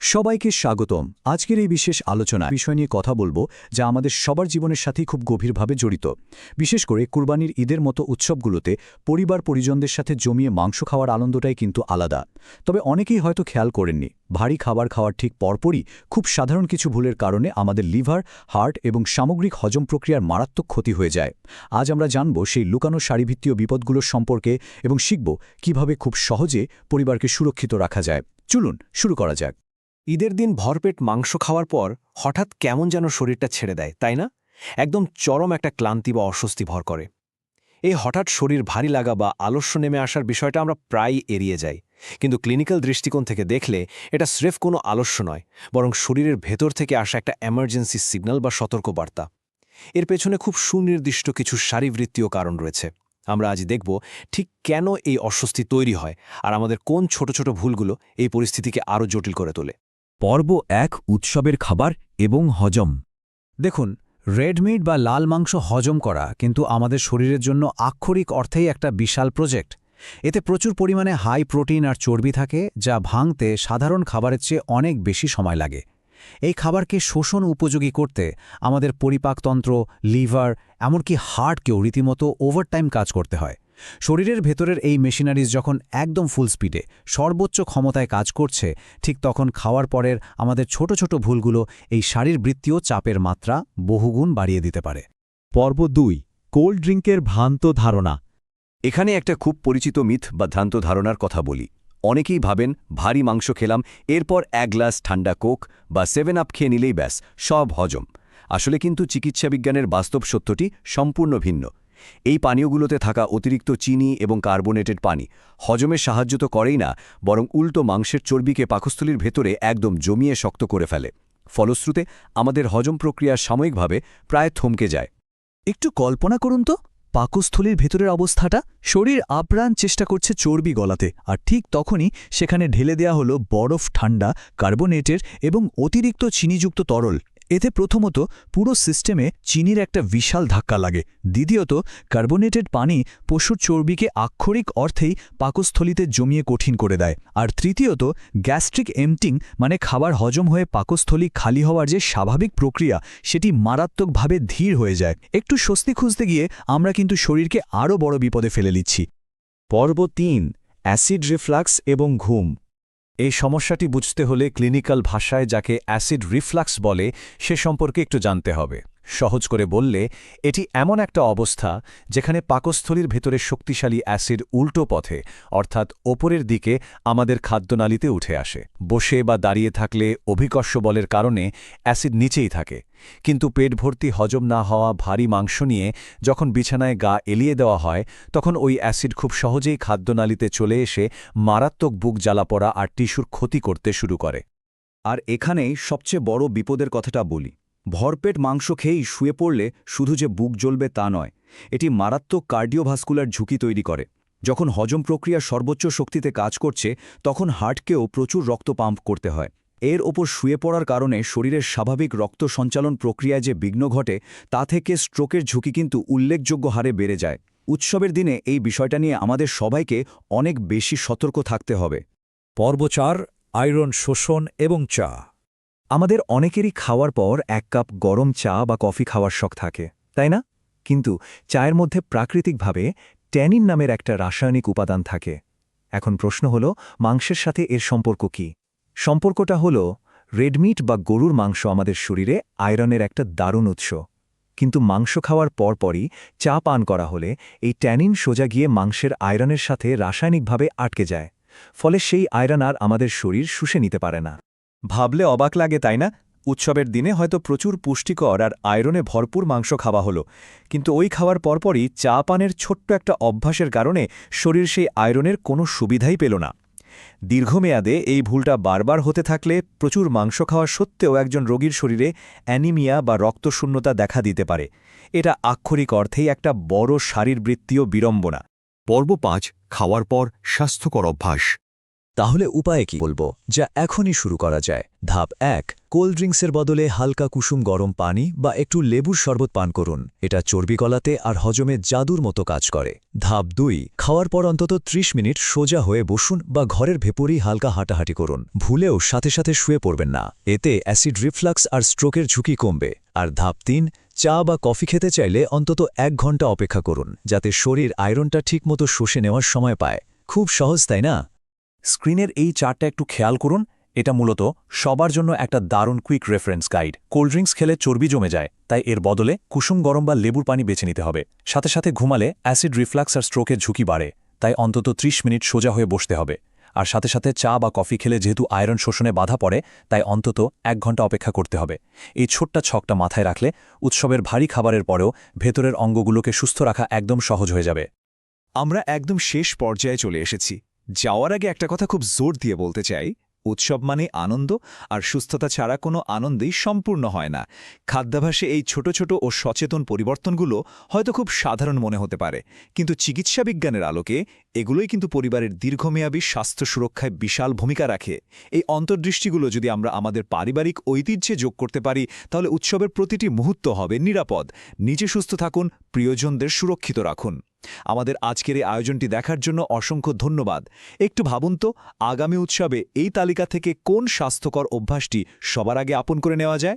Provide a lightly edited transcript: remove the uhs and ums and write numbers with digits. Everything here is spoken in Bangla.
সবাইকে স্বাগতম। আজকের এই বিশেষ আলোচনা বিষয় নিয়ে কথা বলবো যা আমাদের সবার জীবনের সাথেই খুব গভীরভাবে জড়িত। বিশেষ করে কুরবানির ঈদের মতো উৎসবগুলোতে পরিবার পরিজনদের সাথে জমিয়ে মাংস খাওয়ার আনন্দটাই কিন্তু আলাদা। তবে অনেকেই হয়তো খেয়াল করেননি, ভারী খাবার খাওয়ার ঠিক পরপরই খুব সাধারণ কিছু ভুলের কারণে আমাদের লিভার, হার্ট এবং সামগ্রিক হজম প্রক্রিয়ার মারাত্মক ক্ষতি হয়ে যায়। আজ আমরা জানব সেই লুকানো সারিভিত্তিক বিপদগুলোর সম্পর্কে এবং শিখব কিভাবে খুব সহজে পরিবারকে সুরক্ষিত রাখা যায়। চলুন শুরু করা যাক। ঈদের দিন ভরপেট মাংস খাওয়ার পর হঠাৎ কেমন যেন শরীরটা ছেড়ে দেয়, তাই না? একদম চরম একটা ক্লান্তি বা অস্বস্তি ভর করে। এই হঠাৎ শরীর ভারী লাগা বা আলস্য নেমে আসার বিষয়টা আমরা প্রায়ই এড়িয়ে যাই, কিন্তু ক্লিনিক্যাল দৃষ্টিকোণ থেকে দেখলে এটা স্রেফ কোনো আলস্য নয়, বরং শরীরের ভেতর থেকে আসা একটা এমার্জেন্সি সিগন্যাল বা সতর্কবার্তা। এর পেছনে খুব সুনির্দিষ্ট কিছু শারীরবৃত্তীয় কারণ রয়েছে। আমরা আজ দেখব ঠিক কেন এই অস্বস্তি তৈরি হয় আর আমাদের কোন ছোট ছোট ভুলগুলো এই পরিস্থিতিকে আরও জটিল করে তোলে। পর্ব ১, উৎসবের খাবার এবং হজম। দেখুন, রেড মিট বা লাল মাংস হজম করা কিন্তু আমাদের শরীরের জন্য আক্ষরিক অর্থেই একটা বিশাল প্রজেক্ট। এতে প্রচুর পরিমাণে হাই প্রোটিন আর চর্বি থাকে, যা ভাঙতে সাধারণ খাবারের চেয়ে অনেক বেশি সময় লাগে। এই খাবারকে শোষণ উপযোগী করতে আমাদের পরিপাকতন্ত্র, লিভার, এমনকি হার্টকেও রীতিমতো ওভারটাইম কাজ করতে হয়। শরীরের ভেতরের এই মেশিনারিজ যখন একদম ফুল স্পিডে সর্বোচ্চ ক্ষমতায় কাজ করছে, ঠিক তখন খাওয়ার পরের আমাদের ছোট ছোট ভুলগুলো এই শারীরবৃত্তীয় চাপের মাত্রা বহুগুণ বাড়িয়ে দিতে পারে। পর্ব ২, কোল্ড ড্রিঙ্কের ভ্রান্ত ধারণা। এখানে একটা খুব পরিচিত মিথ বা ভ্রান্ত ধারণার কথা বলি। অনেকেই ভাবেন ভারী মাংস খেলাম, এরপর এক গ্লাস ঠান্ডা কোক বা 7 আপ খেয়ে নিলেই ব্যাস সব হজম। আসলে কিন্তু চিকিৎসাবিজ্ঞানের বাস্তব সত্যটি সম্পূর্ণ ভিন্ন। এই পানীয়গুলোতে থাকা অতিরিক্ত চিনি এবং কার্বোনেটেড পানি হজমের সাহায্য তো করেই না, বরং উল্টো মাংসের চর্বিকে পাকস্থলীর ভেতরে একদম জমিয়ে শক্ত করে ফেলে। ফলশ্রুতে আমাদের হজম প্রক্রিয়া সাময়িকভাবে প্রায় থমকে যায়। একটু কল্পনা করুন তো, পাকস্থলীর ভেতরের অবস্থাটা। শরীর আপ্রাণ চেষ্টা করছে চর্বি গলাতে, আর ঠিক তখনই সেখানে ঢেলে দেয়া হলো বরফ, ঠান্ডা, কার্বোনেটের এবং অতিরিক্ত চিনিযুক্ত তরল। এতে প্রথমত পুরো সিস্টেমে চিনির একটা বিশাল ধাক্কা লাগে। দ্বিতীয়ত, কার্বোনেটেড পানি পশুর চর্বিকে আক্ষরিক অর্থেই পাকস্থলীতে জমিয়ে কঠিন করে দেয়। আর তৃতীয়ত, গ্যাস্ট্রিক এমটিং মানে খাবার হজম হয়ে পাকস্থলী খালি হওয়ার যে স্বাভাবিক প্রক্রিয়া, সেটি মারাত্মকভাবে ধীর হয়ে যায়। একটু স্বস্তি খুঁজতে গিয়ে আমরা কিন্তু শরীরকে আরও বড় বিপদে ফেলে দিচ্ছি। পর্ব ৩, অ্যাসিড রিফ্লাক্স এবং ঘুম। এই সমস্যাটি বুঝতে হলে ক্লিনিক্যাল ভাষায় যাকে অ্যাসিড রিফ্লাক্স বলে সে সম্পর্কে একটু জানতে হবে। সহজ করে বললে, এটি এমন একটা অবস্থা যেখানে পাকস্থলীর ভেতরে শক্তিশালী অ্যাসিড উল্টো পথে, অর্থাৎ ওপরের দিকে আমাদের খাদ্যনালীতে উঠে আসে। বসে বা দাঁড়িয়ে থাকলে অভিকর্ষ বলের কারণে অ্যাসিড নিচেই থাকে, কিন্তু পেট ভর্তি হজম না হওয়া ভারী মাংস নিয়ে যখন বিছানায় গা এলিয়ে দেওয়া হয়, তখন ওই অ্যাসিড খুব সহজেই খাদ্যনালীতে চলে এসে মারাত্মক বুক জ্বালা পড়া আর টিস্যুর ক্ষতি করতে শুরু করে। আর এখানেই সবচেয়ে বড় বিপদের কথাটা বলি। ভরপেট মাংস খেয়েই শুয়ে পড়লে শুধু যে বুক জ্বলবে তা নয়, এটি মারাত্মক কার্ডিওভাস্কুলার ঝুঁকি তৈরি করে। যখন হজম প্রক্রিয়া সর্বোচ্চ শক্তিতে কাজ করছে, তখন হার্টকেও প্রচুর রক্ত পাম্প করতে হয়। এর ওপর শুয়ে পড়ার কারণে শরীরের স্বাভাবিক রক্ত সঞ্চালন প্রক্রিয়ায় যে বিঘ্ন ঘটে, তা থেকে স্ট্রোকের ঝুঁকি কিন্তু উল্লেখযোগ্য হারে বেড়ে যায়। উৎসবের দিনে এই বিষয়টা নিয়ে আমাদের সবাইকে অনেক বেশি সতর্ক থাকতে হবে। পর্ব ৪, আয়রন শোষণ এবং চা। আমাদের অনেকেরই খাওয়ার পর 1 কাপ গরম চা বা কফি খাওয়ার শখ থাকে, তাই না? কিন্তু চায়ের মধ্যে প্রাকৃতিকভাবে ট্যানিন নামের একটা রাসায়নিক উপাদান থাকে। এখন প্রশ্ন হলো, মাংসের সাথে এর সম্পর্ক কি? সম্পর্কটা হলো, রেডমিট বা গরুর মাংস আমাদের শরীরে আয়রনের একটা দারুণ উৎস। কিন্তু মাংস খাওয়ার পরপরই চা পান করা হলে এই ট্যানিন সোজা গিয়ে মাংসের আয়রনের সাথে রাসায়নিকভাবে আটকে যায়। ফলে সেই আয়রন আর আমাদের শরীর শুষে নিতে পারে না। ভাবলে অবাক লাগে, তাই না? উৎসবের দিনে হয়তো প্রচুর পুষ্টিকর আর আয়রনে ভরপুর মাংস খাওয়া হলো, কিন্তু ওই খাওয়ার পরপরই চা পানের ছোট্ট একটা অভ্যাসের কারণে শরীর সেই আয়রনের কোনো সুবিধাই পেল না। দীর্ঘমেয়াদে এই ভুলটা বারবার হতে থাকলে প্রচুর মাংস খাওয়া সত্ত্বেও একজন রোগীর শরীরে অ্যানিমিয়া বা রক্তশূন্যতা দেখা দিতে পারে। এটা আক্ষরিক অর্থেই একটা বড় শারীরবৃত্তীয় বিড়ম্বনা। পর্ব ৫, খাওয়ার পর স্বাস্থ্যকর অভ্যাস। তাহলে উপায় কি বলবো যা এখনই শুরু করা যায়? ধাপ 1, কোল্ড ড্রিঙ্কসের বদলে হালকা কুসুম গরম পানি বা একটু লেবুর শরবত পান করুন। এটা চর্বি গলাতে আর হজমে জাদুর মতো কাজ করে। ধাপ 2, খাওয়ার পর অন্তত 30 মিনিট সোজা হয়ে বসুন বা ঘরের ভেতরেই হালকা হাঁটাহাঁটি করুন। ভুলেও সাথে সাথে শুয়ে পড়বেন না, এতে অ্যাসিড রিফ্লাক্স আর স্ট্রোকের ঝুঁকি কমবে। আর ধাপ 3, চা বা কফি খেতে চাইলে অন্তত 1 ঘন্টা অপেক্ষা করুন, যাতে শরীর আয়রনটা ঠিকমতো শোষে নেওয়ার সময় পায়। খুব সহজ, তাই না? স্ক্রিনের এই চার্টটা একটু খেয়াল করুন। এটা মূলত সবার জন্য একটা দারুণ quick reference guide. Cold drinks খেলে চর্বি জমে যায়, তাই এর বদলে কুসুম গরম বা লেবুর পানি বেছে নিতে হবে। সাথে সাথে ঘুমালে অ্যাসিড রিফ্লাক্স আর স্ট্রোকের ঝুঁকি বাড়ে, তাই অন্তত 30 মিনিট সোজা হয়ে বসতে হবে। আর সাথে সাথে চা বা কফি খেলে যেহেতু আয়রন শোষণে বাধা পড়ে, তাই অন্তত 1 ঘন্টা অপেক্ষা করতে হবে। এই ছোট্ট ছকটা মাথায় রাখলে উৎসবের ভারী খাবারের পরেও ভেতরের অঙ্গগুলোকে সুস্থ রাখা একদম সহজ হয়ে যাবে। আমরা একদম শেষ পর্যায়ে চলে এসেছি। যাওয়ার আগে একটা কথা খুব জোর দিয়ে বলতে চাই, উৎসব মানে আনন্দ, আর সুস্থতা ছাড়া কোনো আনন্দই সম্পূর্ণ হয় না। খাদ্যাভ্যাসে এই ছোট ছোট ও সচেতন পরিবর্তনগুলো হয়তো খুব সাধারণ মনে হতে পারে, কিন্তু চিকিৎসা বিজ্ঞানের আলোকে এগুলোই কিন্তু পরিবারের দীর্ঘমেয়াদী স্বাস্থ্য সুরক্ষায় বিশাল ভূমিকা রাখে। এই অন্তর্দৃষ্টিগুলো যদি আমরা আমাদের পারিবারিক ঐতিহ্যে যোগ করতে পারি, তাহলে উৎসবের প্রতিটি মুহূর্ত হবে নিরাপদ। নিজে সুস্থ থাকুন, প্রিয়জনদের সুরক্ষিত রাখুন। আমাদের আজকের এই আয়োজনটি দেখার জন্য অসংখ্য ধন্যবাদ। একটু ভাবুন তো, আগামী উৎসবে এই তালিকা থেকে কোন স্বাস্থ্যকর অভ্যাসটি সবার আগে আপন করে নেওয়া যায়?